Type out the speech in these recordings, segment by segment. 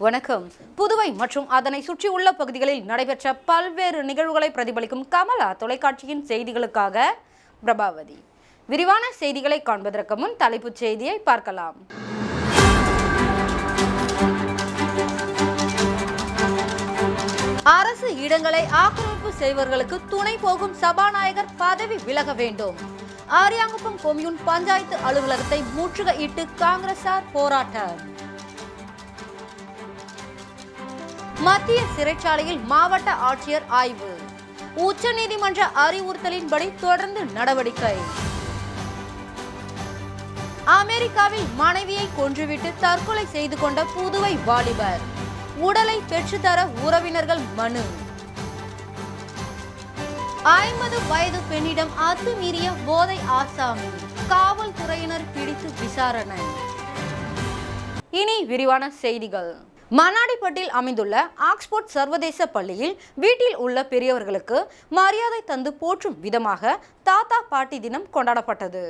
வணக்கம். புதுவை மற்றும் அதனை சுற்றியுள்ள பகுதிகளில் நடைபெற்ற பல்வேறு நிகழ்வுகளை பிரதிபலிக்கும் கமலா தொலைக்காட்சியின் செய்திகளுக்காக பிரபாவதி. விரிவான செய்திகளை காண்பதற்கு முன் தலைப்புச் செய்தியை பார்க்கலாம். அரசு இடங்களை ஆக்கிரமிப்பு செய்வர்களுக்கு துணை போகும் சபாநாயகர் பதவி விலக வேண்டும். ஆரியாங்குப்பம் கொம்யூன் பஞ்சாயத்து அலுவலகத்தை முற்றுகையிட்டு காங்கிரசார் போராட்டம். மத்திய சிறைச்சாலையில் மாவட்ட ஆட்சியர் ஆய்வு. உச்சநீதிமன்ற அறிவுறுத்தலின்படி தொடர்ந்து நடவடிக்கை. அமெரிக்காவில் மனைவியை கொன்றுவிட்டு தற்கொலை செய்து கொண்ட புதுவை வாலிபர். உடலை பெற்றுத்தர உறவினர்கள் மனு. 50 வயது பெண்ணிடம் அத்துமீறிய போதை ஆசாமி. காவல்துறையினர் பிடித்து விசாரணை. இனி விரிவான செய்திகள். மண்ணாடிப்பட்டில் அமைந்துள்ள ஆக்ஸ்போர்ட் சர்வதேச பள்ளியில் வீட்டில் உள்ள பெரியவர்களுக்கு மரியாதை தந்து போற்றும் விதமாக தாத்தா பாட்டி தினம் கொண்டாடப்பட்டது.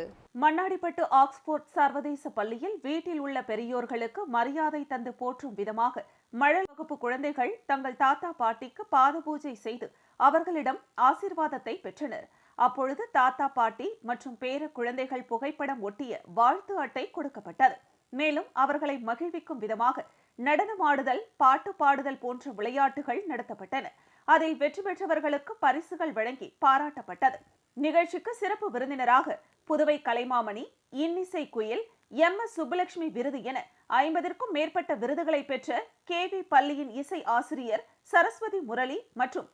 மண்ணாடிப்பட்டு ஆக்ஸ்போர்ட் சர்வதேச பள்ளியில் வீட்டில் உள்ள பெரியோர்களுக்கு மரியாதை தந்து போற்றும் விதமாக மழை வகுப்பு குழந்தைகள் தங்கள் தாத்தா பாட்டிக்கு பாத பூஜை செய்து அவர்களிடம் ஆசீர்வாதத்தை பெற்றனர். அப்பொழுது தாத்தா பாட்டி மற்றும் பேர குழந்தைகள் புகைப்படம் ஒட்டிய வாழ்த்து அட்டை கொடுக்கப்பட்டது. மேலும் அவர்களை மகிழ்விக்கும் விதமாக நடனமாடுதல், பாட்டு பாடுதல் போன்ற விளையாட்டுகள் நடத்தப்பட்டன. அதில் வெற்றி பெற்றவர்களுக்கு பரிசுகள் வழங்கி பாராட்டப்பட்டது. நிகழ்ச்சிக்கு சிறப்பு விருந்தினராக புதுவை கலைமாமணி, இன்னிசை குயில், MS சுப்புலட்சுமி விருது என 50க்கும் மேற்பட்ட விருதுகளை பெற்ற KV பள்ளியின் இசை ஆசிரியர் சரஸ்வதி முரளி மற்றும்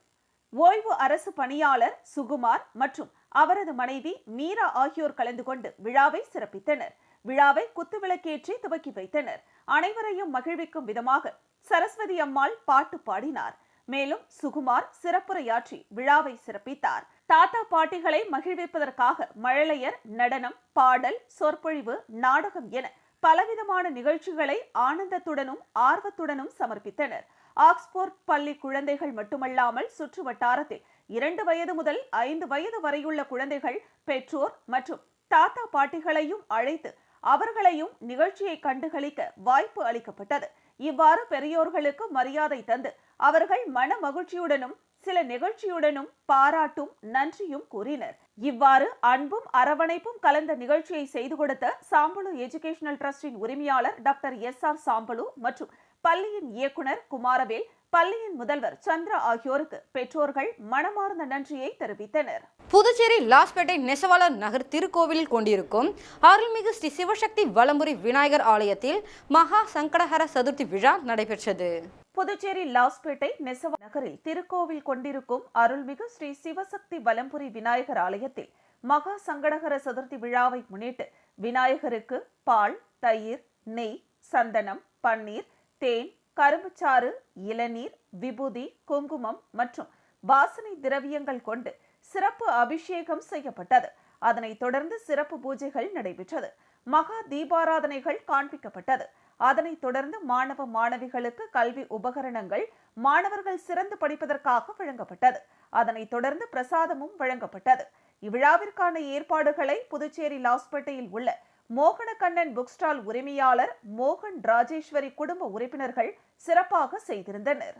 ஓய்வு அரசு பணியாளர் சுகுமார் மற்றும் அவரது மனைவி மீரா ஆகியோர் கலந்து கொண்டு விழாவை சிறப்பித்தனர். விழாவை குத்துவிளக்கேற்றி துவக்கி வைத்தனர். அனைவரையும் மகிழ்விக்கும் விதமாக சரஸ்வதி அம்மாள் பாட்டு பாடினார். மேலும் சுகுமார் சிறப்புரையாற்றி விழாவை சிறப்பித்தார். தாத்தா பாட்டிகளை மகிழ்விப்பதற்காக மழலையர் நடனம், பாடல், சொற்பொழிவு, நாடகம் என பலவிதமான நிகழ்ச்சிகளை ஆனந்தத்துடனும் ஆர்வத்துடனும் சமர்ப்பித்தனர். ஆக்ஸ்போர்ட் பள்ளி குழந்தைகள் மட்டுமல்லாமல் சுற்று வட்டாரத்தில் 2 வயது முதல் 5 வயது வரையுள்ள குழந்தைகள் பெற்றோர் மற்றும் தாத்தா பாட்டிகளையும் அழைத்து அவர்களையும் நிகழ்ச்சியை கண்டுகளிக்க வாய்ப்பு அளிக்கப்பட்டது. இவ்வாறு பெரியோர்களுக்கு மரியாதை தந்து அவர்கள் மன மகிழ்ச்சியுடனும் சில நிகழ்ச்சியுடனும் பாராட்டும் நன்றியும் கூறினர். இவ்வாறு அன்பும் அரவணைப்பும் கலந்த நிகழ்ச்சியை செய்து கொடுத்த சாம்பலு எஜுகேஷனல் டிரஸ்டின் உரிமையாளர் டாக்டர் SR சாம்பலு மற்றும் பள்ளியின் இயக்குனர் குமாரவேல், பள்ளியின் முதல்வர் சந்திரா ஆகியோருக்கு பெற்றோர்கள் மனமார்ந்த நன்றியை தெரிவித்தனர். புதுச்சேரி லாஸ்பேட்டை நெசவாளர் நகர் திருக்கோவிலில் கொண்டிருக்கும் அருள்மிகு ஸ்ரீ சிவசக்தி வலம்புரி விநாயகர் ஆலயத்தில் மகா சங்கடஹர சதுர்த்தி விழா நடைபெற்றது. புதுச்சேரி லாஸ்பேட்டை நெசவாளர் நகரில் திருக்கோவில் கொண்டிருக்கும் அருள்மிகு ஸ்ரீ சிவசக்தி வலம்புரி விநாயகர் ஆலயத்தில் மகா சங்கடஹர சதுர்த்தி விழாவை முன்னிட்டு விநாயகருக்கு பால், தயிர், நெய், சந்தனம், பன்னீர், தேன், கரும்புச்சாறு, இளநீர், விபூதி, குங்குமம் மற்றும் வாசனை திரவியங்கள் கொண்டு சிறப்பு அபிஷேகம் செய்யப்பட்டது. அதனைத் தொடர்ந்து சிறப்பு பூஜைகள் நடைபெற்றது. மகா தீபாராதனைகள் காண்பிக்கப்பட்டது. அதனைத் தொடர்ந்து மாணவ மாணவிகளுக்கு கல்வி உபகரணங்கள் மாணவர்கள் சிறந்து படிப்பதற்காக வழங்கப்பட்டது. அதனைத் தொடர்ந்து பிரசாதமும் வழங்கப்பட்டது. இவ்விழாவிற்கான ஏற்பாடுகளை புதுச்சேரி லாஸ்பேட்டையில் உள்ள மோகனக்கண்ணன் புக் ஸ்டால் உரிமையாளர் மோகன் ராஜேஸ்வரி குடும்ப உறுப்பினர்கள் சிறப்பாக செய்திருந்தனர்.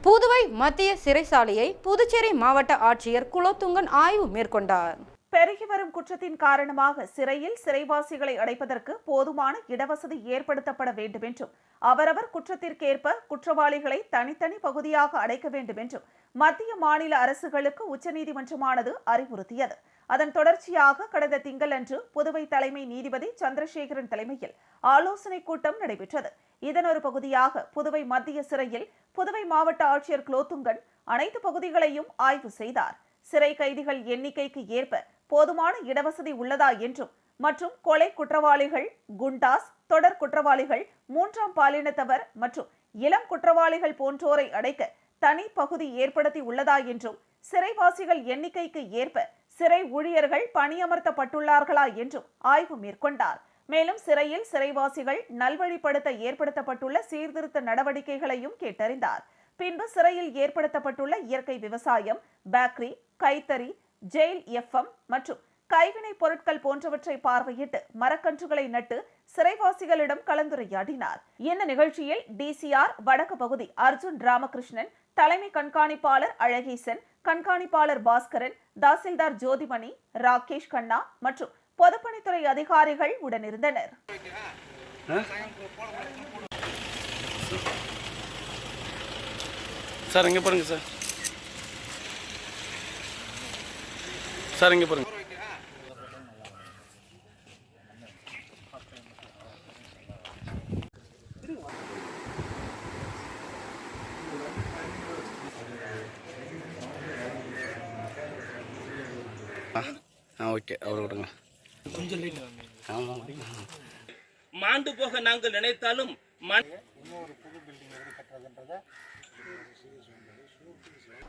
புதுவை மத்திய சிறைச்சாலையை புதுச்சேரி மாவட்ட ஆட்சியர் குலோத்துங்கன் ஆய்வு மேற்கொண்டார். பெருகி வரும் குற்றத்தின் காரணமாக சிறையில் சிறைவாசிகளை அடைப்பதற்கு போதுமான இடவசதி ஏற்படுத்தப்பட வேண்டும் என்றும் அவரவர் குற்றத்திற்கேற்ப குற்றவாளிகளை தனித்தனி பகுதியாக அடைக்க வேண்டும் என்றும் மத்திய மாநில அரசுகளுக்கு உச்சநீதிமன்றமானது அறிவுறுத்தியது. அதன் தொடர்ச்சியாக கடந்த திங்களன்று புதுவை தலைமை நீதிபதி சந்திரசேகரன் தலைமையில் ஆலோசனை கூட்டம் நடைபெற்றது. இதன் ஒரு பகுதியாக புதுவை மத்திய சிறையில் புதுவை மாவட்ட ஆட்சியர் குலோத்துங்கன் அனைத்து பகுதிகளையும் ஆய்வு செய்தார். சிறை கைதிகள் எண்ணிக்கைக்கு ஏற்ப போதுமான இடவசதி உள்ளதா என்றும் மற்றும் கொலை குற்றவாளிகள், குண்டாஸ், தொடர் குற்றவாளிகள், 3ஆம் பாலினத்தவர் மற்றும் இளம் குற்றவாளிகள் போன்றோரை அடைக்க தனி பகுதி ஏற்படுத்தி உள்ளதா என்றும், சிறைவாசிகள் எண்ணிக்கைக்கு ஏற்ப சிறை ஊழியர்கள் பணியமர்த்தப்பட்டுள்ளார்களா என்றும் ஆய்வு மேற்கொண்டார். மேலும் சிறையில் சிறைவாசிகள் நல்வழிப்படுத்த ஏற்படுத்தப்பட்டுள்ள சீர்திருத்த நடவடிக்கைகளையும் கேட்டறிந்தார். பின்பு சிறையில் ஏற்படுத்தப்பட்டுள்ள இயற்கை விவசாயம், பேக்கரி, கைத்தறி, ஜெயில் எஃப்எம் மற்றும் கைவினைப் பொருட்கள் போன்றவற்றை பார்வையிட்டு மரக்கன்றுகளை நட்டு சிறைவாசிகளிடம் கலந்துரையாடினார். இந்த நிகழ்ச்சியில் டிசிஆர் வடக்கு பகுதி அர்ஜுன் ராமகிருஷ்ணன், தலைமை கண்காணிப்பாளர் அழகேசன், கண்காணிப்பாளர் பாஸ்கரன், தாசில்தார் ஜோதிமணி, ராகேஷ் கண்ணா மற்றும் பொதுப்பணித்துறை அதிகாரிகள் உடனிருந்தனர். சார் இங்கே பாருங்க சார். சார் இங்கே பாருங்க. ஓகே, அவர் விடுங்க. மாண்டு போக நாங்கள் நினைத்தாலும்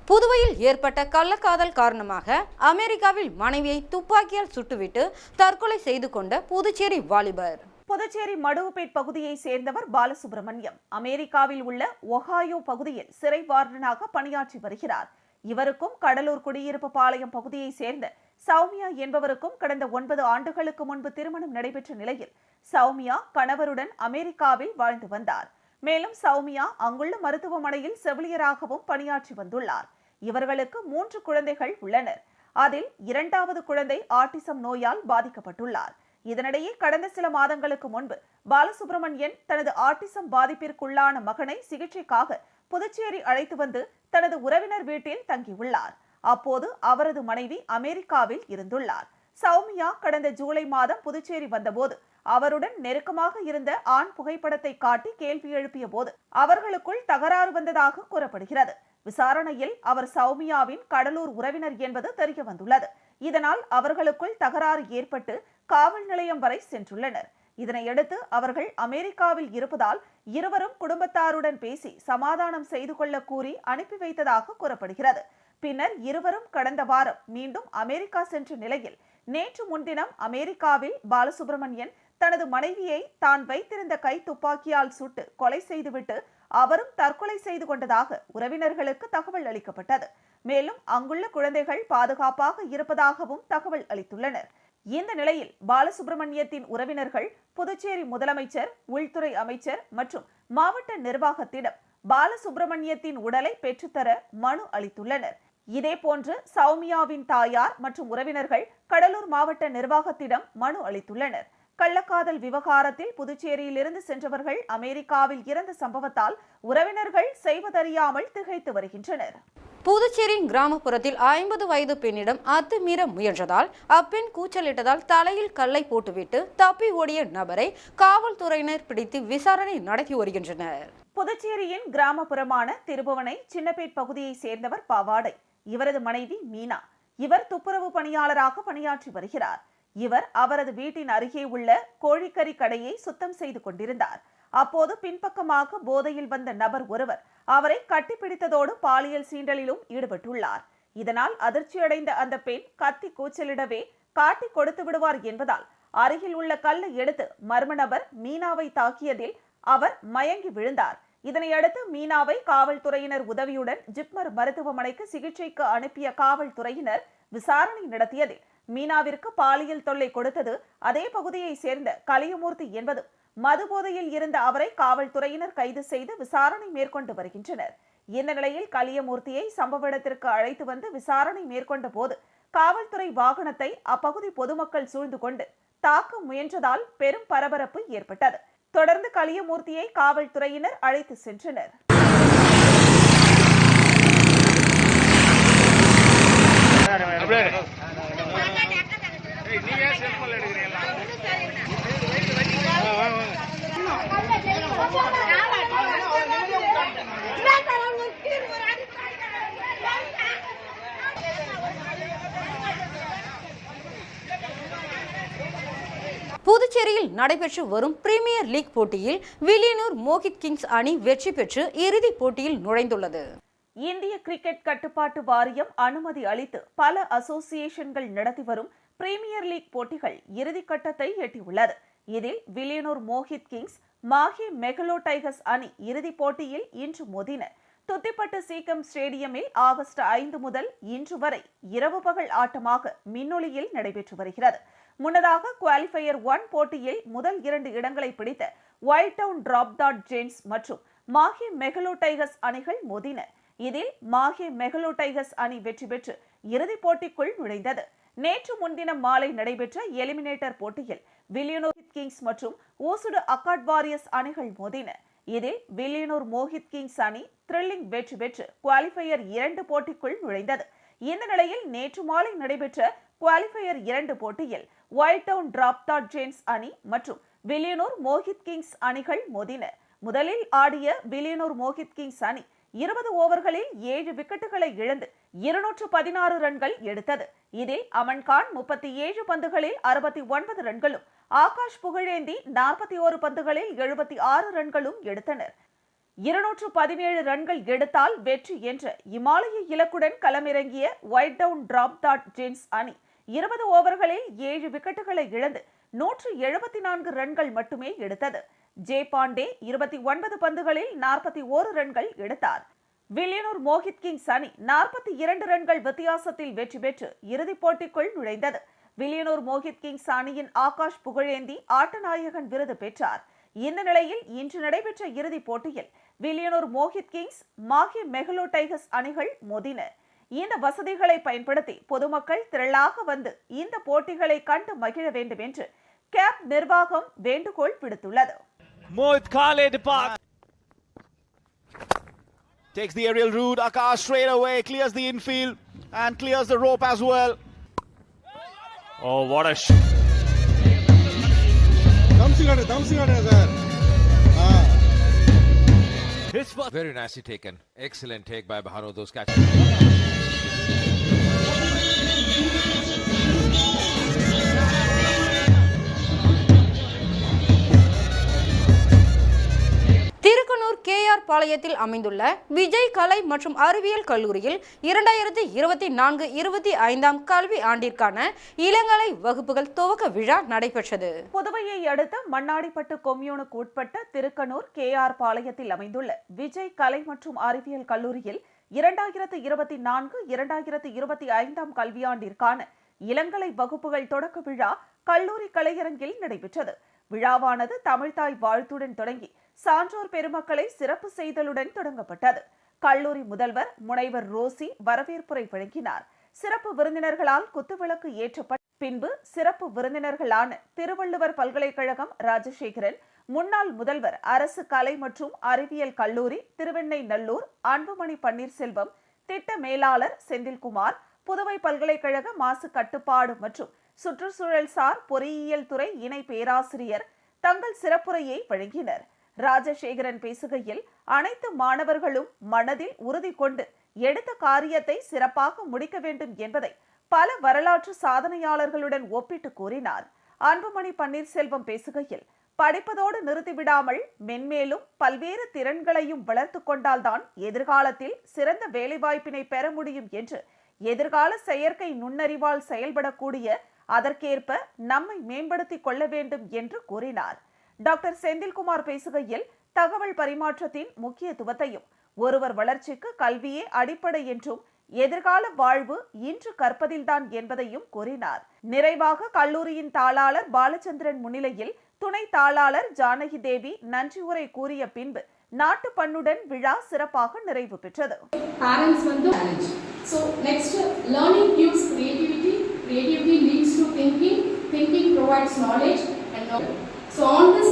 புதுவையில் ஏற்பட்ட கள்ளக்காதல் காரணமாக அமெரிக்காவில் மனைவியை துப்பாக்கியால் சுட்டுவிட்டு தற்கொலை செய்து கொண்ட புதுச்சேரி வாலிபர். புதுச்சேரி மடுவுப்பேட் பகுதியை சேர்ந்தவர் பாலசுப்ரமணியம் அமெரிக்காவில் உள்ள ஒஹாயோ பகுதியில் சிறை வார்டனாக பணியாற்றி வருகிறார். இவருக்கும் கடலூர் குடியிருப்பு பாளையம் பகுதியை சேர்ந்த சௌமியா என்பவருக்கும் கடந்த 9 ஆண்டுகளுக்கு முன்பு திருமணம் நடைபெற்ற நிலையில் சௌமியா கணவருடன் அமெரிக்காவில் வாழ்ந்து வந்தார். மேலும் சௌமியா அங்குள்ள மருத்துவமனையில் செவிலியராகவும் பணியாற்றி வந்துள்ளார். இவர்களுக்கு 3 குழந்தைகள் உள்ளனர். அதில் 2வது குழந்தை ஆட்டிசம் நோயால் பாதிக்கப்பட்டுள்ளார். இதனிடையே கடந்த சில மாதங்களுக்கு முன்பு பாலசுப்ரமணியன் தனது ஆட்டிசம் பாதிப்பிற்குள்ளான மகனை சிகிச்சைக்காக புதுச்சேரி அழைத்து வந்து தனது உறவினர் வீட்டில் தங்கியுள்ளார். அப்போது அவரது மனைவி அமெரிக்காவில் இருந்துள்ளார். சௌமியா கடந்த ஜூலை மாதம் புதுச்சேரி வந்தபோது அவருடன் நெருக்கமாக இருந்த ஆண் புகைப்படத்தை காட்டி கேள்வி எழுப்பிய போது அவர்களுக்குள் தகராறு வந்ததாக கூறப்படுகிறது. விசாரணையில் அவர் சௌமியாவின் கடலூர் உறவினர் என்பது தெரிய வந்துள்ளது. இதனால் அவர்களுக்குள் தகராறு ஏற்பட்டு காவல் நிலையம் வரை சென்றுள்ளனர். இதனையடுத்து அவர்கள் அமெரிக்காவில் இருப்பதால் இருவரும் குடும்பத்தாருடன் பேசி சமாதானம் செய்து கொள்ள கூறி அனுப்பி வைத்ததாக கூறப்படுகிறது. பின்னர் இருவரும் கடந்த வாரம் மீண்டும் அமெரிக்கா சென்ற நிலையில் நேற்று முன்தினம் அமெரிக்காவில் பாலசுப்ரமணியன் தனது மனைவியை தான் வைத்திருந்த கை துப்பாக்கியால் சுட்டு கொலை செய்துவிட்டு அவரும் தற்கொலை செய்து கொண்டதாக உறவினர்களுக்கு தகவல் அளிக்கப்பட்டது. மேலும் அங்குள்ள குழந்தைகள் பாதுகாப்பாக இருப்பதாகவும் தகவல் அளித்துள்ளனர். இந்த நிலையில் பாலசுப்ரமணியத்தின் உறவினர்கள் புதுச்சேரி முதலமைச்சர், உள்துறை அமைச்சர் மற்றும் மாவட்ட நிர்வாகத்திடம் பாலசுப்ரமணியத்தின் உடலை பெற்றுத்தர மனு அளித்துள்ளனர். இதேபோன்று சௌமியாவின் தாயார் மற்றும் உறவினர்கள் கடலூர் மாவட்ட நிர்வாகத்திடம் மனு அளித்துள்ளனர். கள்ளக்காதல் விவகாரத்தில் புதுச்சேரியிலிருந்து சென்றவர்கள் அமெரிக்காவில் இறந்த சம்பவத்தால் உறவினர்கள் செய்வதறியாமல் திகைத்து வருகின்றனர். புதுச்சேரியின் கிராமப்புறத்தில் 50 வயது பெண்ணிடம் அத்துமீற முயன்றதால் அப்பெண் கூச்சலிட்டதால் தலையில் கல்லை போட்டுவிட்டு தப்பி ஓடிய நபரை காவல்துறையினர் பிடித்து விசாரணை நடத்தி வருகின்றனர். புதுச்சேரியின் கிராமப்புறமான திருபுவனை சின்னப்பேட் பகுதியை சேர்ந்தவர் பாவாடை. இவரது மனைவி மீனா. இவர் துப்புரவு பணியாளராக பணியாற்றி வருகிறார். இவர் அவரது வீட்டின் அருகே உள்ள கோழிக்கறி கடையை சுத்தம் செய்து கொண்டிருந்தார். அப்போது பின்பக்கமாக போதையில் வந்த நபர் ஒருவர் அவரை கட்டிப்பிடித்ததோடு பாலியல் சீண்டலிலும் ஈடுபட்டுள்ளார். இதனால் அதிர்ச்சியடைந்த அந்த பெண் கத்தி கூச்சலிடவே காட்டி கொடுத்து விடுவார் என்பதால் அருகில் உள்ள கல்லை எடுத்து மர்ம நபர் மீனாவை தாக்கியதில் அவர் மயங்கி விழுந்தார். இதனையடுத்து மீனாவை காவல்துறையினர் உதவியுடன் ஜிப்மர் மருத்துவமனைக்கு சிகிச்சைக்கு அனுப்பிய காவல்துறையினர் விசாரணை நடத்தியதில் மீனாவிற்கு பாலியல் தொல்லை கொடுத்தது அதே பகுதியை சேர்ந்த கலியமூர்த்தி என்பதும் மது போதையில் இருந்த அவரை காவல்துறையினர் கைது செய்து விசாரணை மேற்கொண்டு வருகின்றனர். இந்த நிலையில் கலியமூர்த்தியை சம்பவ இடத்திற்கு அழைத்து வந்து விசாரணை மேற்கொண்ட போது காவல்துறை வாகனத்தை அப்பகுதி பொதுமக்கள் சூழ்ந்து கொண்டு தாக்க முயன்றதால் பெரும் பரபரப்பு ஏற்பட்டது. தொடர்ந்து கலியமூர்த்தியை காவல்துறையினர் அழைத்து சென்றனர். புதுச்சேரியில் நடைபெற்று வரும் பிரீமியர் லீக் போட்டியில் வில்லியனூர் மோஹித் கிங்ஸ் அணி வெற்றி பெற்று இறுதிப் போட்டியில் நுழைந்துள்ளது. இந்திய கிரிக்கெட் கட்டுப்பாட்டு வாரியம் அனுமதி அளித்து பல அசோசியேஷன்கள் நடத்தி வரும் பிரீமியர் லீக் போட்டிகள் இறுதிக்கட்டத்தை எட்டியுள்ளது. இதில் வில்லியனூர் மோஹித் கிங்ஸ் மாஹே மெகலோ டைகர்ஸ் அணி இறுதிப் போட்டியில் இன்று மோதின. துத்திப்பட்டு சீக்கம் ஸ்டேடியமில் ஆகஸ்ட் 5 முதல் இன்று வரை இரவு பகல் ஆட்டமாக மின்னொலியில் நடைபெற்று வருகிறது. முன்னதாக குவாலிஃபயர் 1 போட்டியில் முதல் 2 இடங்களை பிடித்த ஒயிட் டவுன் டிராப்டாட் ஜெயின்ஸ் மற்றும் மாஹே மெகலோ டைகர்ஸ் அணிகள் மோதின. இதில் மாஹே மெகலோ டைகர்ஸ் அணி வெற்றி பெற்று இறுதிப் போட்டிக்குள் நுழைந்தது. நேற்று முன்தினம் மாலை நடைபெற்ற எலிமினேட்டர் போட்டியில் வில்லியனூர் கிங்ஸ் மற்றும் ஊசுடு அக்காட் வாரியர்ஸ் அணிகள் மோதின. இதில் வில்லியனூர் மோஹித் கிங்ஸ் அணி த்ரில்லிங் வெற்றி பெற்று குவாலிஃபயர் 2 போட்டிக்குள் நுழைந்தது. இந்த நிலையில் நேற்று மாலை நடைபெற்ற குவாலிஃபயர் 2 போட்டியில் ஒயிட் டவுன் டிராப்டாட் ஜெயின்ஸ் அணி மற்றும் வில்லியனூர் மோஹித் கிங்ஸ் அணிகள் மோதின. முதலில் ஆடிய வில்லியனூர் மோஹித் கிங்ஸ் அணி 20 ஓவர்களில் 7 விக்கெட்டுகளை இழந்து 216 ரன்கள் எடுத்தது. இதில் அமன்கான் 37 பந்துகளில் 69 ரன்களும், ஆகாஷ் புகழேந்தி 41 பந்துகளில் 76 ரன்களும் எடுத்தனர். 217 ரன்கள் எடுத்தால் வெற்றி என்ற இமாலய இலக்குடன் களமிறங்கிய ஒயிட் டவுன் டிராப்டாட் ஜெயின்ஸ் அணி 20 ஓவர்களில் 7 விக்கெட்டுகளை இழந்து 174 ரன்கள் மட்டுமே எடுத்தது. ஜே பாண்டே 29 பந்துகளில் 41 ரன்கள் எடுத்தார். வில்லியனூர் மோஹித் கிங்ஸ் அணி 42 ரன்கள் வித்தியாசத்தில் வெற்றி பெற்று இறுதிப் போட்டிக்குள் நுழைந்தது. வில்லியனூர் மோஹித் கிங்ஸ் அணியின் ஆகாஷ் புகழேந்தி ஆட்டநாயகன் விருது பெற்றார். இந்த நிலையில் இன்று நடைபெற்ற இறுதிப் போட்டியில் வில்லியனூர் மோஹித் கிங்ஸ் மாஹே மெகலோ டைகர்ஸ் அணிகள் மோதின. இந்த வசதிகளை பயன்படுத்தி பொதுமக்கள் திரளாக வந்து இந்த போட்டிகளை கண்டு மகிழ வேண்டும் என்று கேப் நிர்வாகம் வேண்டுகோள் விடுத்துள்ளது. Mohit Kale departs. Takes the aerial route. Akash straight away clears the infield and clears the rope as well. Oh, what a Dumpsing sir. His first. Very nicely taken. Excellent take by Bahano. Those catches. Thirukkanur KR பாளையத்தில் அமைந்துள்ள விஜய் கலை மற்றும் அறிவியல் கல்லூரியில் 2024-25 கல்வி ஆண்டிற்கான இளங்கலை வகுப்புகள் துவக்க விழா நடைபெற்றது. புதுவையை அடுத்த மண்ணாடிப்பட்டு கொம்யூனுக்கு உட்பட்ட திருக்கனூர் KR பாளையத்தில் அமைந்துள்ள விஜய் கலை மற்றும் அறிவியல் கல்லூரியில் 2024-2025 கல்வியாண்டிற்கான இளங்கலை வகுப்புகள் தொடக்க விழா கல்லூரி கலையரங்கில் நடைபெற்றது. விழாவானது தமிழ்தாய் வாழ்த்துடன் தொடங்கி சான்றோர் பெருமக்களை சிறப்பு செய்தலுடன் தொடங்கப்பட்டது. கல்லூரி முதல்வர் முனைவர் ரோசி வரவேற்புரை வழங்கினார். சிறப்பு விருந்தினர்களால் குத்துவிளக்கு ஏற்றப்பட்ட பின்பு சிறப்பு விருந்தினர்களான திருவள்ளுவர் பல்கலைக்கழகம் ராஜசேகரன், முன்னாள் முதல்வர் அரசு கலை மற்றும் அறிவியல் கல்லூரி திருவெண்ணெய்நல்லூர் அன்புமணி பன்னீர்செல்வம், திட்ட மேலாளர் செந்தில்குமார், புதுவை பல்கலைக்கழக மாசு கட்டுப்பாடு மற்றும் சுற்றுச்சூழல் சார் பொறியியல் துறை இணை பேராசிரியர் தங்கள் சிறப்புரையை வழங்கினர். ராஜசேகரன் பேசுகையில் அனைத்து மாணவர்களும் மனதில் உறுதி கொண்டு எடுத்த காரியத்தை சிறப்பாக முடிக்க வேண்டும் என்பதை பல வரலாற்று சாதனையாளர்களுடன் ஒப்பிட்டு கூறினார். அன்புமணி பன்னீர்செல்வம் பேசுகையில் படிப்பதோடு நிறுத்திவிடாமல் மென்மேலும் பல்வேறு திறன்களையும் வளர்த்து கொண்டால்தான் எதிர்காலத்தில் சிறந்த வேலைவாய்ப்பினை பெற முடியும் என்று, எதிர்கால செயற்கை நுண்ணறிவால் செயல்படக்கூடிய அதற்கேற்ப நம்மை மேம்படுத்திக் கொள்ள வேண்டும் என்று கூறினார். டாக்டர் செந்தில்குமார் பேசுகையில் தகவல் பரிமாற்றத்தின் முக்கியத்துவத்தையும், ஒருவர் வளர்ச்சிக்கு கல்வியே அடிப்படை என்றும், எதிர்கால வாழ்வு இன்று கற்பதில்தான் என்பதையும் கூறினார். நிறைவாக கல்லூரியின் தாளாளர் பாலச்சந்திரன் முன்னிலையில் துணை தாளாளர் ஜானகி தேவி நன்றி உரை கூறிய பின்பு நாட்டு பண்ணுடன் விழா சிறப்பாக நிறைவு பெற்றது. So next, learning fuels creativity, creativity leads to thinking, thinking provides knowledge and knowledge. So on this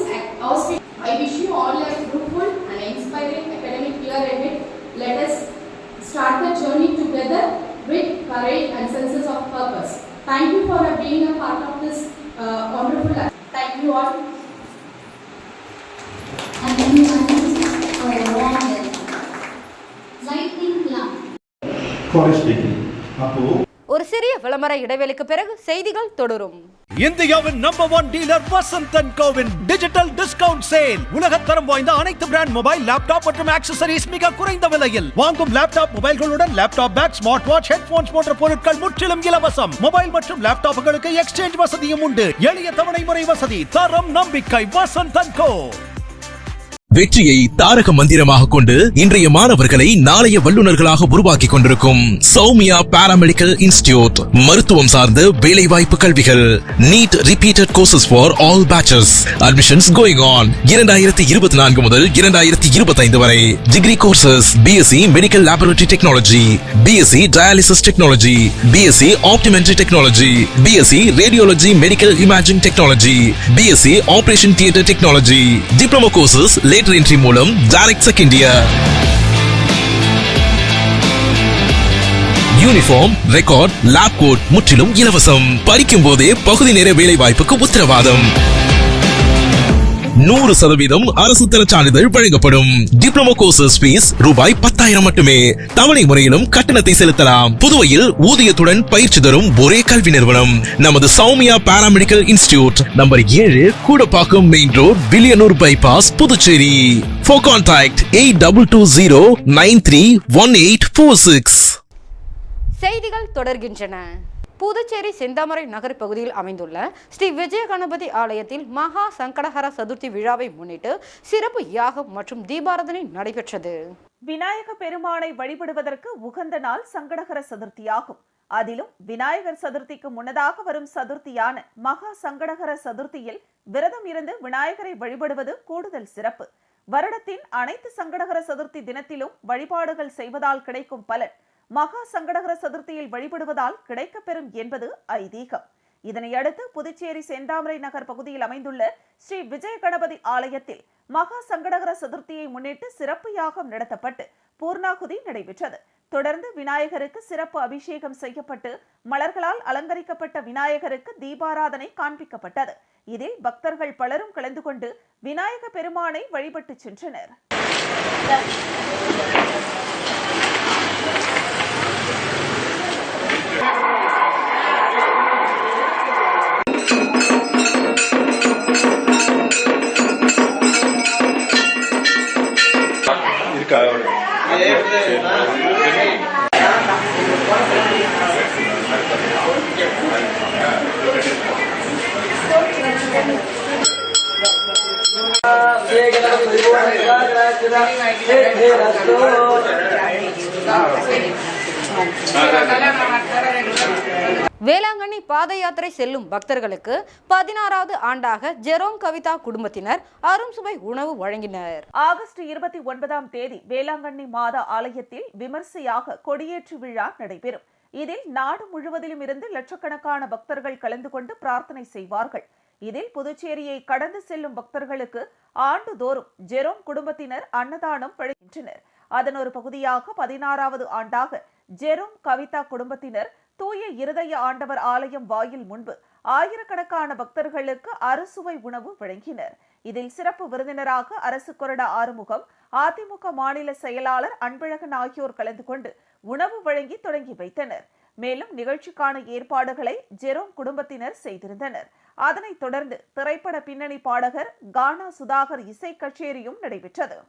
auspicious, I wish you all a fruitful and inspiring academic year ahead. Let us start the journey together with courage and senses of purpose. Thank you for being a part of this wonderful life. Thank you all. And then you for a warm welcome. Lightning clap. Chorus speaking. Apo. ஒரு சிறிய விளம்பர இடைவெளிக்கு பிறகு செய்திகள் தொடரும். இந்தியாவின் number 1 dealer Vasanth and கோவின் digital discount sale. உலகத்தரம் வாய்ந்த அனைத்து பிராண்ட் மொபைல், லேப்டாப் மற்றும் ஆக்சசரிஸ் மிக குறைந்த விலையில். வாங்கும் லேப்டாப் மொபைல்களுடன் laptop bag, smart watch, headphones போன்ற பொருட்கள் முற்றிலும் இலவசம். மொபைல் மற்றும் லேப்டாப்புகளுக்கு எக்ஸ்சேஞ்ச் வசதியும் உண்டு. எளிய தவணை முறை வசதி. தரம் நம்பிக்கை வசந்த் அண்ட் கோ. வெற்றியை தாரக மந்திரமாக கொண்டு இன்றைய மாணவர்களை நாளைய வல்லுநர்களாக உருவாக்கி கொண்டிருக்கும் சௌமியா பாராமெடிக்கல் இன்ஸ்டிடியூட். மருத்துவம் சார்ந்த வேலை வாய்ப்பு கல்விகள். NEET repeated courses for all batches. Admissions going on. 2024 முதல் 2025 வரை. Degree courses BSc medical laboratory technology, BSc dialysis technology, BSc optometry technology, BSc radiology medical imaging technology, BSc operation theatre technology. Diploma courses entry மூலம் direct second year. Uniform, record, lab coat முற்றிலும் இலவசம். படிக்கும் போதே பகுதி நேர வேலை வாய்ப்புக்கு உத்தரவாதம். 100% அரசு தர சான்றிதழ் வழங்கப்படும். டிப்ளமோ கோர்சஸ் ஃபீஸ் ரூபாய் 10,000 மட்டுமே. தவணை முறையிலும் கட்டணத்தை செலுத்தலாம். புதுவையில் ஊதியத்துடன் பயிற்சி தரும் ஒரே கல்வி நிறுவனம் நமது Sowmiya paramedical institute. Number 7, Koodapakkam main road, Villianur bypass, Puducherry. For contact 8220931846. செய்திகள் தொடர்கின்றன. புதுச்சேரி செந்தாமரை நகர் பகுதியில் அமைந்துள்ள ஸ்ரீ விஜய கணபதி ஆலயத்தில் மகா சங்கடஹர சதுர்த்தி விழாவை முன்னிட்டு சிறப்பு யாகம் மற்றும் தீபாராதனை நடைபெற்றது. விநாயக பெருமானை வழிபடுவதற்கு உகந்த நாள் சங்கடஹர சதுர்த்தியாகும். அதிலும் விநாயகர் சதுர்த்திக்கு முன்னதாக வரும் சதுர்த்தியான மகா சங்கடஹர சதுர்த்தியில் விரதம் இருந்து விநாயகரை வழிபடுவது கூடுதல் சிறப்பு. வருடத்தின் அனைத்து சங்கடஹர சதுர்த்தி தினத்திலும் வழிபாடுகள் செய்வதால் கிடைக்கும் பலன் மகா சங்கடஹர சதுர்த்தியில் வழிபடுவதால் கிடைக்கப்பெறும் என்பது ஐதீகம். இதனையடுத்து புதுச்சேரி செந்தாமரை நகர் பகுதியில் அமைந்துள்ள ஸ்ரீ விஜய கணபதி ஆலயத்தில் மகா சங்கடஹர சதுர்த்தியை முன்னிட்டு சிறப்பு யாகம் நடத்தப்பட்டு பூர்ணாகுதி நடைபெற்றது. தொடர்ந்து விநாயகருக்கு சிறப்பு அபிஷேகம் செய்யப்பட்டு மலர்களால் அலங்கரிக்கப்பட்ட விநாயகருக்கு தீபாராதனை காண்பிக்கப்பட்டது. இதில் பக்தர்கள் பலரும் கலந்து கொண்டு விநாயக பெருமானை வழிபட்டு சென்றனர். வேளாங்கண்ணி பாத யாத்திரை செல்லும் பக்தர்களுக்கு 16வது ஆண்டாக ஜெரோம் கவிதா குடும்பத்தினர் அரும் சுவை உணவு வழங்கினர். ஆகஸ்ட் 29ஆம் தேதி வேளாங்கண்ணி மாதா ஆலயத்தில் விமர்சையாக கொடியேற்று விழா நடைபெறும். இதில் நாடு முழுவதிலும் இருந்து லட்சக்கணக்கான பக்தர்கள் கலந்து கொண்டு பிரார்த்தனை செய்வார்கள். இதில் புதுச்சேரியை கடந்து செல்லும் பக்தர்களுக்கு ஆண்டுதோறும் ஜெரோம் குடும்பத்தினர் அன்னதானம் வழங்குகின்றனர். அதன் ஒரு பகுதியாக 16வது ஆண்டாக ஜெரோம் கவிதா குடும்பத்தினர் தூய இருதய ஆண்டவர் ஆலயம் வாயில் முன்பு ஆயிரக்கணக்கான பக்தர்களுக்கு அறுசுவை உணவு வழங்கினர். இதில் சிறப்பு விருந்தினராக அரசு கொறடா ஆறுமுகம், அதிமுக மாநில செயலாளர் அன்பழகன் ஆகியோர் கலந்து கொண்டு உணவு வழங்கி தொடங்கி வைத்தனர். மேலும் நிகழ்ச்சிக்கான ஏற்பாடுகளை ஜெரோம் குடும்பத்தினர் செய்திருந்தனர். அதனைத் தொடர்ந்து திரைப்பட பின்னணி பாடகர் கானா சுதாகர் இசை கச்சேரியும் நடைபெற்றது.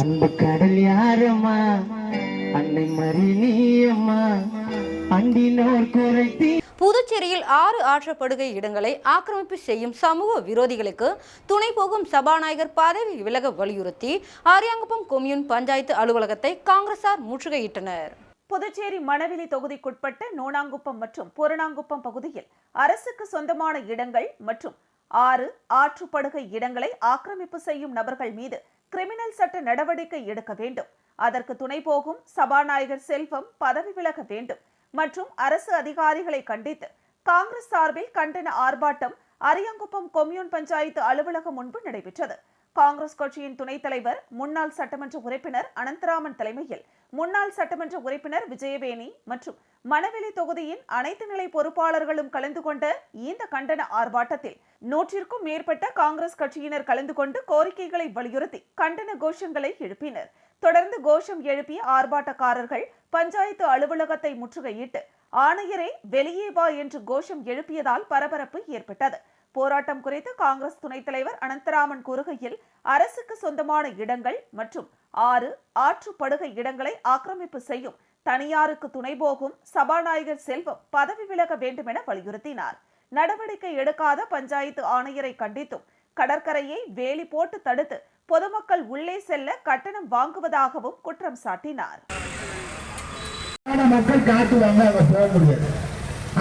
அந்த கடல் யாரம்மா, அன்னை மறினியம்மா, அண்டினோர் குறைத்தி. புதுச்சேரியில் 6 ஆற்றப்படுகை இடங்களை ஆக்கிரமிப்பு செய்யும் சமூக விரோதிகளுக்கு துணை போகும் சபாநாயகர் பதவி விலக வலியுறுத்தி ஆரியாங்குப்பம் கொம்யூன் பஞ்சாயத்து அலுவலகத்தை காங்கிரசார் முற்றுகையிட்டனர். புதுச்சேரி மணவெளி தொகுதிக்குட்பட்ட நோனாங்குப்பம் மற்றும் பூரணாங்குப்பம் பகுதியில் அரசுக்கு சொந்தமான இடங்கள் மற்றும் 6 ஆற்றுப்படுகை இடங்களை ஆக்கிரமிப்பு செய்யும் நபர்கள் மீது கிரிமினல் சட்ட நடவடிக்கை எடுக்க வேண்டும். அதற்கு துணை போகும் சபாநாயகர் செல்வம் பதவி விலக வேண்டும் மற்றும் அரசு அதிகாரிகளை கண்டித்து காங்கிரஸ் சார்பில் கண்டன ஆர்ப்பாட்டம் அரியாங்குப்பம் கொம்யூன் பஞ்சாயத்து அலுவலகம் முன்பு நடைபெற்றது. காங்கிரஸ் கட்சியின் துணைத் தலைவர் முன்னாள் சட்டமன்ற உறுப்பினர் அனந்தராமன் தலைமையில் முன்னாள் சட்டமன்ற உறுப்பினர் விஜயவேணி மற்றும் மணவெளி தொகுதியின் அனைத்து நிலை பொறுப்பாளர்களும் கலந்து கொண்ட இந்த கண்டன ஆர்ப்பாட்டத்தில் 100க்கும் மேற்பட்ட காங்கிரஸ் கட்சியினர் கலந்து கொண்டு கோரிக்கைகளை வலியுறுத்தி கண்டன கோஷங்களை எழுப்பினர். தொடர்ந்து கோஷம் எழுப்பிய ஆர்ப்பாட்டக்காரர்கள் பஞ்சாயத்து அலுவலகத்தை முற்றுகையிட்டு ஆணையரை வெளியே வா என்று கோஷம் எழுப்பியதால் பரபரப்பு ஏற்பட்டது. போராட்டம் குறித்து காங்கிரஸ் துணைத் தலைவர் அனந்தராமன் கூறுகையில், அரசுக்கு சொந்தமான இடங்கள் மற்றும் 6 ஆற்றுப்படுகை இடங்களை ஆக்கிரமிப்பு செய்யும் தனியாருக்கு துணை போகும் சபாநாயகர் செல்வம் பதவி விலக வேண்டும் என வலியுறுத்தினார். நடவடிக்கை எடுக்காத பஞ்சாயத்து ஆணையரை கண்டித்தும் கடற்கரையை வேலி போட்டு தடுத்து பொதுமக்கள் உள்ளே செல்ல கட்டணம் வாங்குவதாகவும் குற்றம் சாட்டினார். மக்கள் காட்டுவாங்க, அங்க போக முடியாது.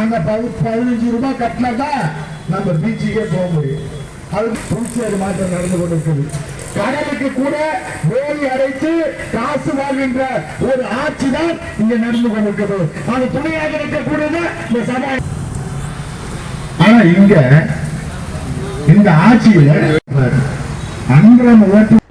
அங்க 15 ரூபாய் கட்டினாதான் நம்ம பீச்சுக்கே போக முடியும். அது புதுச்சேரி மாற்றம் நடந்து கொண்டிருக்கிறது. கடலுக்கு கூட வேலி அடைத்து காசு வாழ்கின்ற ஒரு ஆட்சி தான் இங்க நடந்து கொண்டிருக்கிறது. அது துணையாக இருக்கக்கூடியது இந்த சபை. ஆனா இங்க இந்த ஆட்சியில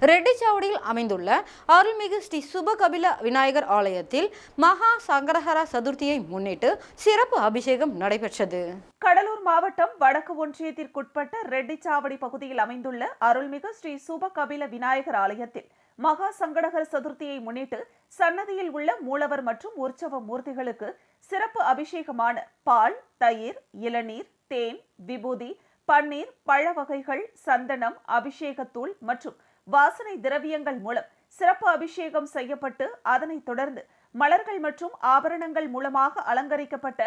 ரெட்டிச்சாவடியில் அமைந்துள்ள அருள்மிகு ஸ்ரீ சுபகபில விநாயகர் ஆலயத்தில் மகா சங்கடஹர சதுர்த்தியை முன்னிட்டு சிறப்பு அபிஷேகம் நடைபெற்றது. கடலூர் மாவட்டம் வடக்கு ஒன்றியத்திற்குட்பட்ட ரெட்டிச்சாவடி பகுதியில் அமைந்துள்ள அருள்மிகு ஸ்ரீ சுபகபில விநாயகர் ஆலயத்தில் மகா சங்கடஹர சதுர்த்தியை முன்னிட்டு சன்னதியில் உள்ள மூலவர் மற்றும் உற்சவ மூர்த்திகளுக்கு சிறப்பு அபிஷேகமான பால், தயிர், இளநீர், தேன், விபூதி, பன்னீர், பழ வகைகள், சந்தனம், அபிஷேகத்தூள் மற்றும் வாசனை திரவியங்கள் மூலம் சிறப்பு அபிஷேகம் செய்யப்பட்டு அதனைத் தொடர்ந்து மலர்கள் மற்றும் ஆபரணங்கள் மூலமாக அலங்கரிக்கப்பட்ட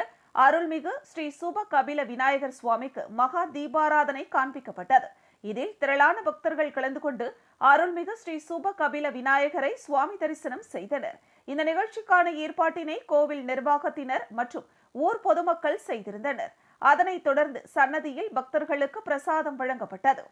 அருள்மிகு ஸ்ரீ சுப கபில விநாயகர் சுவாமிக்கு மகா தீபாராதனை காண்பிக்கப்பட்டது. இதில் திரளான பக்தர்கள் கலந்து கொண்டு அருள்மிகு ஸ்ரீ சுப கபில விநாயகரை சுவாமி தரிசனம் செய்தனர். இந்த நிகழ்ச்சிக்கான ஏற்பாட்டினை கோவில் நிர்வாகத்தினர் மற்றும் ஊர் பொதுமக்கள் செய்திருந்தனர். அதனைத் தொடர்ந்து சன்னதியில் பக்தர்களுக்கு பிரசாதம் வழங்கப்பட்டது.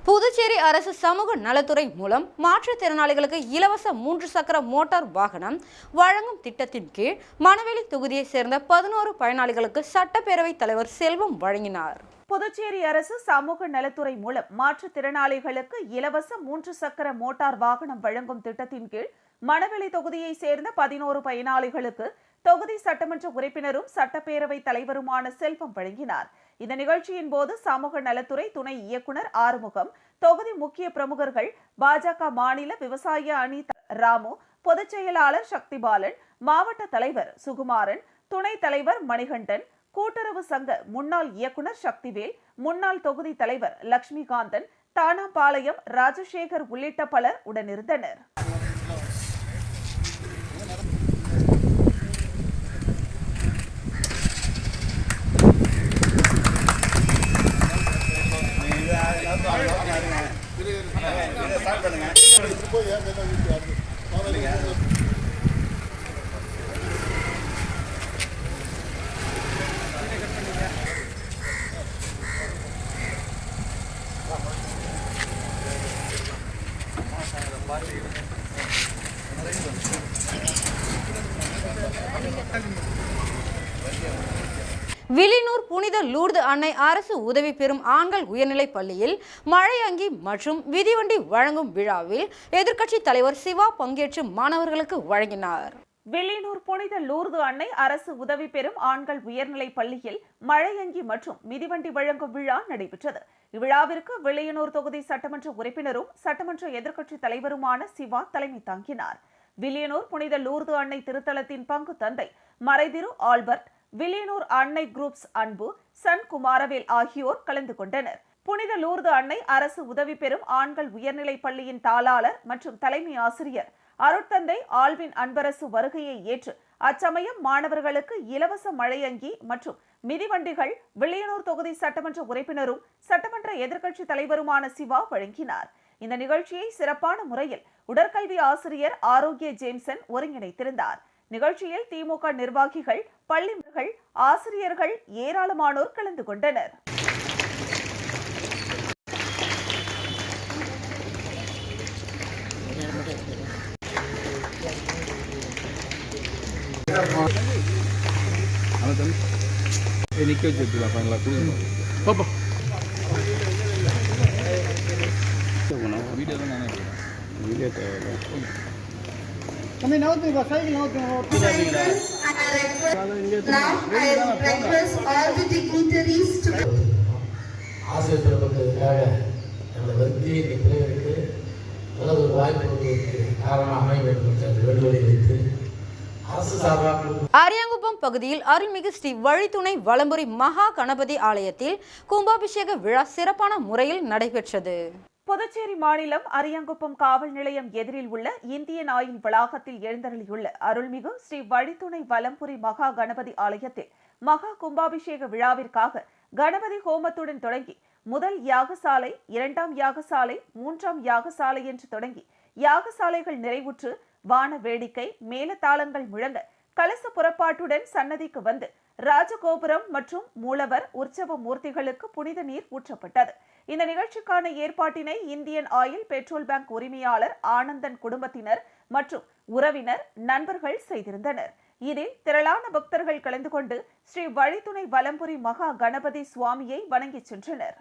புதுச்சேரி அரசு சமூக நலத்துறை மூலம் மாற்றுத்திறனாளிகளுக்கு இலவச 3 சக்கர மோட்டார் வாகனம் வழங்கும் திட்டத்தின் கீழ் மணவெளி தொகுதியைச் சேர்ந்த 11 பயனாளிகளுக்கு சட்டப்பேரவைத் தலைவர் செல்வம் வழங்கினார். புதுச்சேரி அரசு சமூக நலத்துறை மூலம் மாற்றுத்திறனாளிகளுக்கு இலவச 3 சக்கர மோட்டார் வாகனம் வழங்கும் திட்டத்தின் கீழ் மணவெளி தொகுதியை சேர்ந்த 11 பயனாளிகளுக்கு தொகுதி சட்டமன்ற உறுப்பினரும் சட்டப்பேரவை தலைவருமான செல்வம் வழங்கினார். இந்த நிகழ்ச்சியின் போது சமூக நலத்துறை துணை இயக்குனர் ஆறுமுகம், தொகுதி முக்கிய பிரமுகர்கள், பாஜக மாநில விவசாய அணி ராமு, பொதுச் செயலாளர் சக்திபாலன், மாவட்ட தலைவர் சுகுமாரன், துணைத் தலைவர் மணிகண்டன், கூட்டுறவு சங்க முன்னாள் இயக்குனர் சக்திவேல், முன்னாள் தொகுதி தலைவர் லட்சுமிகாந்தன், தானாம்பாளையம் ராஜசேகர் உள்ளிட்ட பலர் உடனிருந்தனர். வில்லியனூர் புனித லூர்து அன்னை அரசு உதவி பெறும் ஆண்கள் உயர்நிலைப் பள்ளியில் மழை அங்கி மற்றும் விதிவண்டி வழங்கும் விழாவில் எதிர்க்கட்சி தலைவர் சிவா பங்கேற்று மாணவர்களுக்கு வழங்கினார். வில்லியனூர் புனித லூர்து அன்னை அரசு உதவி பெறும் ஆண்கள் உயர்நிலைப் பள்ளியில் மழையங்கி மற்றும் மிதிவண்டி வழங்கும் விழா நடைபெற்றது. இவ்விழாவிற்கு வில்லியனூர் தொகுதி சட்டமன்ற உறுப்பினரும் சட்டமன்ற எதிர்க்கட்சி தலைவருமான சிவா தலைமை தாங்கினார். வில்லியனூர் புனித லூர்து அன்னை திருத்தலத்தின் பங்கு தந்தை மறைதிரு ஆல்பர்ட், வில்லியனூர் அன்னை குரூப்ஸ் அன்பு, சன் குமாரவேல் ஆகியோர் கலந்து கொண்டனர். புனித லூர்து அன்னை அரசு உதவி பெறும் ஆண்கள் உயர்நிலைப் பள்ளியின் தாளாளர் மற்றும் தலைமை ஆசிரியர் அருட்தந்தை ஆல்வின் அன்பரசு வருகையை ஏற்று அச்சமயம் மாணவர்களுக்கு இலவச மழையங்கி மற்றும் மிதிவண்டிகள் வில்லியனூர் தொகுதி சட்டமன்ற உறுப்பினரும் சட்டமன்ற எதிர்க்கட்சி தலைவருமான சிவா வழங்கினார். இந்த நிகழ்ச்சியை சிறப்பான முறையில் உடற்கல்வி ஆசிரியர் ஆரோக்கிய ஜேம்சன் ஒருங்கிணைத்திருந்தார். நிகழ்ச்சியில் திமுக நிர்வாகிகள், பள்ளிகள், ஆசிரியர்கள் ஏராளமானோர் கலந்து கொண்டனர். ஆசிரியர் பெருமக்களுக்காக எனது வருத்தியை தலைவருக்கு நல்ல ஒரு வாய்ப்பு காரணமாக அமைய வேண்டும் என்ற வேண்டுகோளை வைத்து அரசு சார்பாக அரியாங்குப்பம் பகுதியில் அருள்மிகு ஸ்ரீ வழித்துணை வலம்புரி மகா கணபதி ஆலயத்தில் கும்பாபிஷேக விழா சிறப்பான முறையில் நடைபெற்றது. புதுச்சேரி மாநிலம் அரியாங்குப்பம் காவல் நிலையம் எதிரில் உள்ள இந்தியன் ஆயில் வளாகத்தில் எழுந்தருளியுள்ள அருள்மிகு ஸ்ரீ வழித்துணை வலம்புரி மகா கணபதி ஆலயத்தில் மகா கும்பாபிஷேக விழாவிற்காக கணபதி ஹோமத்துடன் தொடங்கி முதல் யாகசாலை, 2ஆம் யாகசாலை, 3ஆம் யாகசாலை என்று தொடங்கி யாகசாலைகள் நிறைவுற்று வான வேடிக்கை, மேலதாளங்கள் முழங்க கலச புறப்பாட்டுடன் சன்னதிக்கு வந்து ராஜகோபுரம் மற்றும் மூலவர் உற்சவ மூர்த்திகளுக்கு புனித நீர் ஊற்றப்பட்டது. இந்த நிகழ்ச்சிக்கான ஏற்பாட்டினை இந்தியன் ஆயில் பெட்ரோல் பங்க் உரிமையாளர் ஆனந்தன் குடும்பத்தினர் மற்றும் உறவினர், நண்பர்கள் செய்திருந்தனர். இதில் திரளான பக்தர்கள் கலந்து கொண்டு ஸ்ரீ வழித்துணை வலம்புரி மகா கணபதி சுவாமியை வணங்கி சென்றனர்.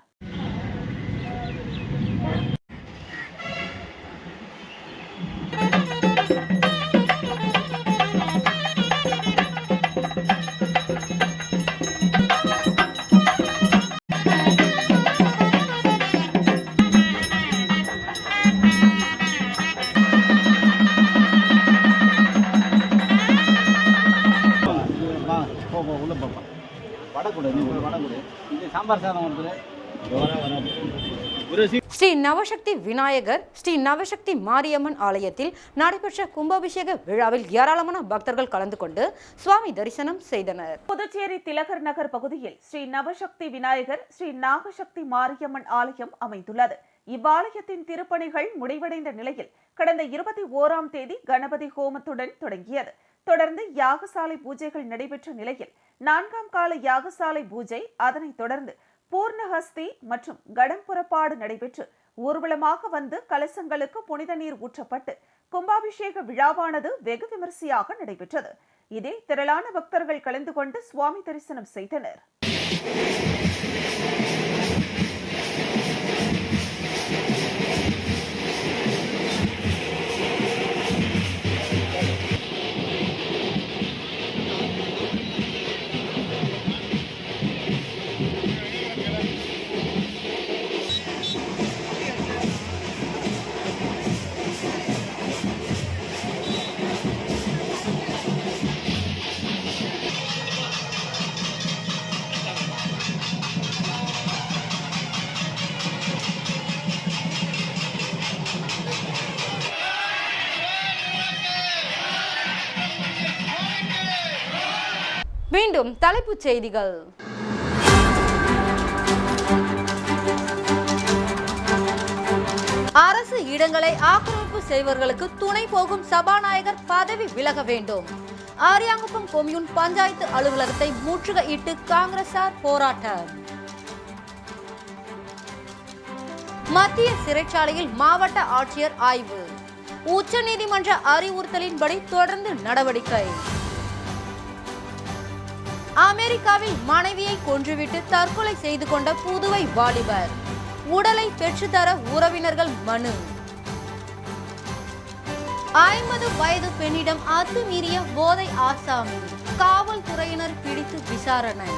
ஸ்ரீ நவசக்தி விநாயகர், ஸ்ரீ நவசக்தி மாரியம்மன் ஆலயத்தில் நடைபெற்ற கும்பாபிஷேக விழாவில் ஏராளமான பக்தர்கள் கலந்து கொண்டு சுவாமி தரிசனம் செய்தனர். புதுச்சேரி திலகர் நகர் பகுதியில் ஸ்ரீ நவசக்தி விநாயகர், ஸ்ரீ நாகசக்தி மாரியம்மன் ஆலயம் அமைந்துள்ளது. இவ்வாலயத்தின் திருப்பணிகள் முடிவடைந்த நிலையில் கடந்த 21ஆம் தேதி கணபதி ஹோமத்துடன் தொடங்கியது. தொடர்ந்து யாகசாலை பூஜைகள் நடைபெற்ற நிலையில் 4ஆம் கால யாகசாலை பூஜை, அதனைத் தொடர்ந்து பூர்ணஹஸ்தி மற்றும் கடம் புறப்பாடு நடைபெற்று ஊர்வலமாக வந்து கலசங்களுக்கு புனித நீர் ஊற்றப்பட்டு கும்பாபிஷேக விழாவானது வெகு விமரிசையாக நடைபெற்றது. இதில் திரளான பக்தர்கள் கலந்து கொண்டு சுவாமி தரிசனம் செய்தனர். மீண்டும் தலைப்புச் செய்திகள். அரசு இடங்களை ஆக்கிரமிப்பு செய்வர்களுக்கு துணை போகும் சபாநாயகர் பதவி விலக வேண்டும். அரியாங்குப்பம் கொம்யூன் பஞ்சாயத்து அலுவலகத்தை முற்றுகையிட்டு காங்கிரசார் போராட்டம். மத்திய சிறைச்சாலையில் மாவட்ட ஆட்சியர் ஆய்வு. உச்சநீதிமன்ற அறிவுறுத்தலின்படி தொடர்ந்து நடவடிக்கை. அமெரிக்காவில் மனைவியை கொன்றுவிட்டு தற்கொலை செய்து கொண்ட புதுவை வாலிபர். உடலை பெற்றுத்தர உறவினர்கள் மனு. 50 வயது பெண்ணிடம் அத்துமீறிய போதை ஆசாமி. காவல்துறையினர் பிடித்து விசாரணை.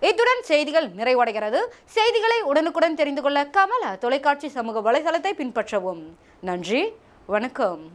இத்துடன் செய்திகள் நிறைவடைகிறது. செய்திகளை உடனுக்குடன் தெரிந்து கொள்ள கமலா தொலைக்காட்சி சமூக வலைதளத்தை பின்பற்றவும். நன்றி, வணக்கம்.